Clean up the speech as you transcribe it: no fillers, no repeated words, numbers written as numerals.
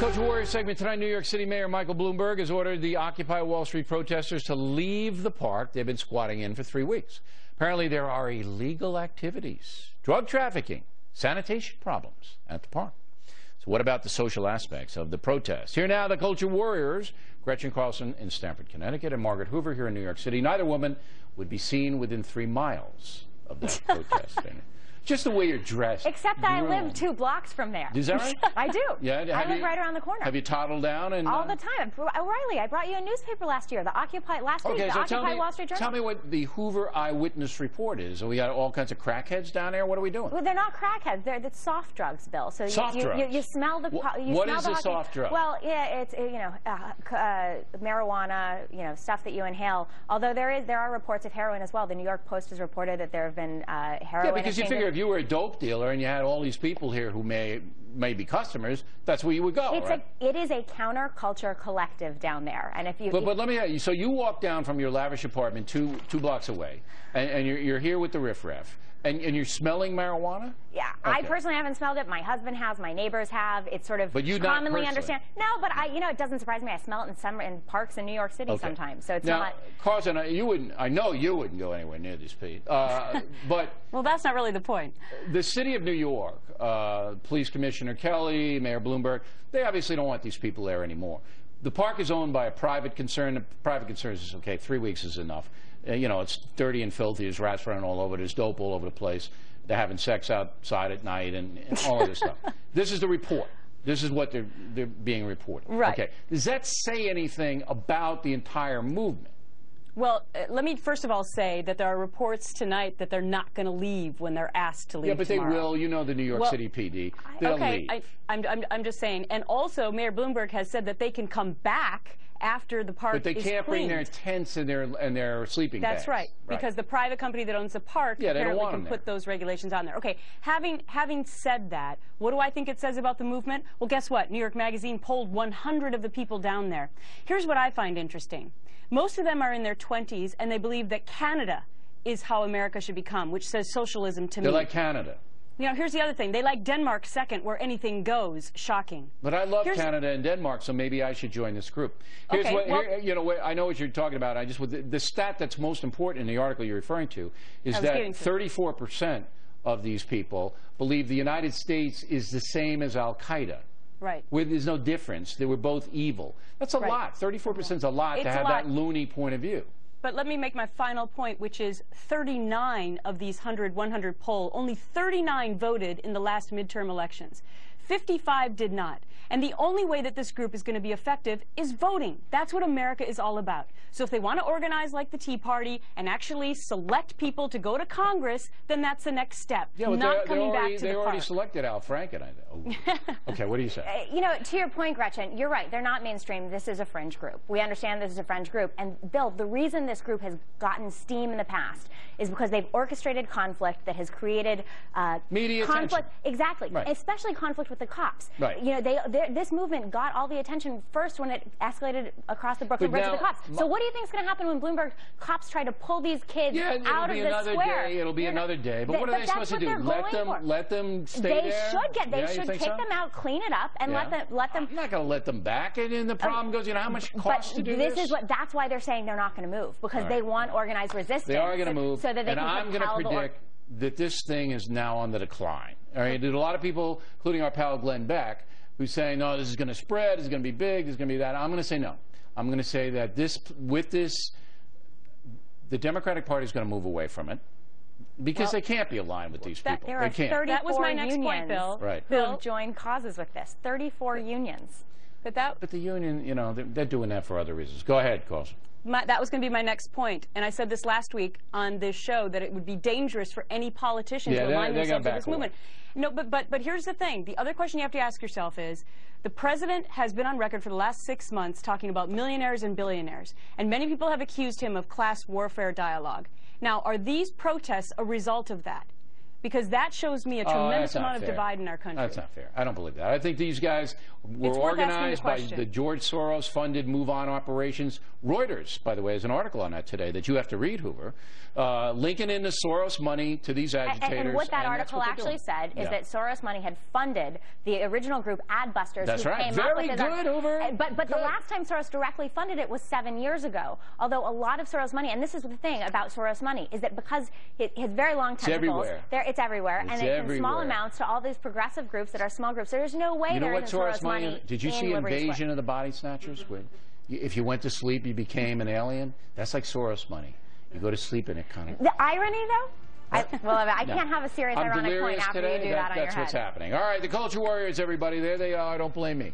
Culture Warrior segment tonight. New York City Mayor Michael Bloomberg has ordered the Occupy Wall Street protesters to leave the park they've been squatting in for 3 weeks. Apparently there are illegal activities, drug trafficking, sanitation problems at the park. So what about the social aspects of the protest? Here now, the Culture Warriors, Gretchen Carlson in Stamford, Connecticut, and Margaret Hoover here in New York City. Neither woman would be seen within 3 miles of that protest. Just the way you're dressed. Except that I live 2 blocks from there. Is that right? I do. Yeah, I live right around the corner. Have you toddled down? And, all the time. O'Reilly, I brought you a newspaper last year, the Occupy, last week, the Occupy Wall Street Journal. Tell me what the Hoover Eyewitness Report is. We got all kinds of crackheads down there. What are we doing? Well, they're not crackheads. They're soft drugs, Bill. So you smell the. What is a soft drug? Well, yeah, it's marijuana, stuff that you inhale. Although there are reports of heroin as well. The New York Post has reported that there have been heroin. Yeah, because you figure if you were a dope dealer and you had all these people here who may be customers, that's where you would go, right? It is a counterculture collective down there, and if you. But let me ask you. So you walk down from your lavish apartment two blocks away, and you're here with the riffraff, and you're smelling marijuana. Yeah, okay. I personally haven't smelled it. My husband has. My neighbors have. It's sort of commonly understand. No, but it doesn't surprise me. I smell it in parks in New York City sometimes. So it's not. Carson, you wouldn't. I know you wouldn't go anywhere near these people. But well, that's not really the point. The city of New York, Police Commissioner Kelly, Mayor Bloomberg, they obviously don't want these people there anymore. The park is owned by a private concern. The private concern is okay. 3 weeks is enough. It's dirty and filthy. There's rats running all over. There's dope all over the place. They're having sex outside at night and all of this stuff. This is the report. This is what they're being reported. Right. Okay. Does that say anything about the entire movement? Well, let me first of all say that there are reports tonight that they're not going to leave when they're asked to leave. Yeah, but tomorrow. They will. You know the New York City PD. They'll leave. I'm just saying. And also, Mayor Bloomberg has said that they can come back after the park is cleaned. But they can't bring their tents and their sleeping bags. That's right, because the private company that owns the park apparently can put those regulations on there. Okay, having said that, what do I think it says about the movement? Well, guess what? New York Magazine polled 100 of the people down there. Here's what I find interesting. Most of them are in their 20s, and they believe that Canada is how America should become, which says socialism to me. They like Canada. Here's the other thing. They like Denmark second, where anything goes. Shocking. But I love Canada and Denmark, so maybe I should join this group. Here's I know what you're talking about. The stat that's most important in the article you're referring to is that 34% of these people believe the United States is the same as Al-Qaeda. Right. Where there's no difference. They were both evil. That's a lot. 34% is a lot to have that loony point of view. But let me make my final point, which is 39 of these 100 poll, only 39 voted in the last midterm elections. 55 did not. And the only way that this group is going to be effective is voting. That's what America is all about. So if they want to organize like the Tea Party and actually select people to go to Congress, then that's the next step. Yeah, not coming back to the park. They already selected Al Franken, I think. Okay, what do you say? To your point, Gretchen, you're right. They're not mainstream. This is a fringe group. We understand this is a fringe group. And, Bill, the reason this group has gotten steam in the past is because they've orchestrated conflict that has created media conflict. Attention. Exactly. Right. Especially conflict with the cops. Right. This movement got all the attention first when it escalated across the Brooklyn Bridge to the cops. So what do you think is going to happen when Bloomberg cops try to pull these kids out of the square? It'll be another day. But what are they supposed to do? Let them stay there? They should kick them out, clean it up, and let them. I'm not going to let them back. And then the problem goes, how much costs to do this? That's why they're saying they're not going to move, because they want organized resistance. They are going to move. So that they and I'm going to predict that this thing is now on the decline. All right, there's a lot of people, including our pal Glenn Beck, who's saying, no, this is going to spread, this is going to be big, this is going to be that. I'm going to say no. I'm going to say that the Democratic Party is going to move away from it because they can't be aligned with these people. There are 34 that was my next point, Bill. Right. Who have joined causes with this. 34 unions. But the union, they're doing that for other reasons. Go ahead, Carlson. That was going to be my next point, and I said this last week on this show, that it would be dangerous for any politician to align themselves with this movement. No, but here's the thing. The other question you have to ask yourself is, the president has been on record for the last 6 months talking about millionaires and billionaires, and many people have accused him of class warfare dialogue. Now, are these protests a result of that? because that shows me a tremendous amount of divide in our country. That's not fair. I don't believe that. I think these guys were It's worth asking the organized by question. the George Soros-funded Move On operations. Reuters, by the way, has an article on that today that you have to read, Hoover, linking in the Soros money to these agitators. And what that article they're actually doing. said is that Soros money had funded the original group Adbusters. That's who right. came Very up with good, Hoover. But the last time Soros directly funded it was 7 years ago. Although a lot of Soros money, and this is the thing about Soros money, is that because it has very long tentacles, it's everywhere, and it's in small amounts to all these progressive groups that are small groups. There's no way there isn't Soros money. Did you see Invasion of the Body Snatchers? Where if you went to sleep, you became an alien? That's like Soros money. You go to sleep and it kind of... The irony, though? I can't have a serious ironic point after today. you do that on your head. That's what's happening. All right, the Culture Warriors, everybody. There they are. Don't blame me.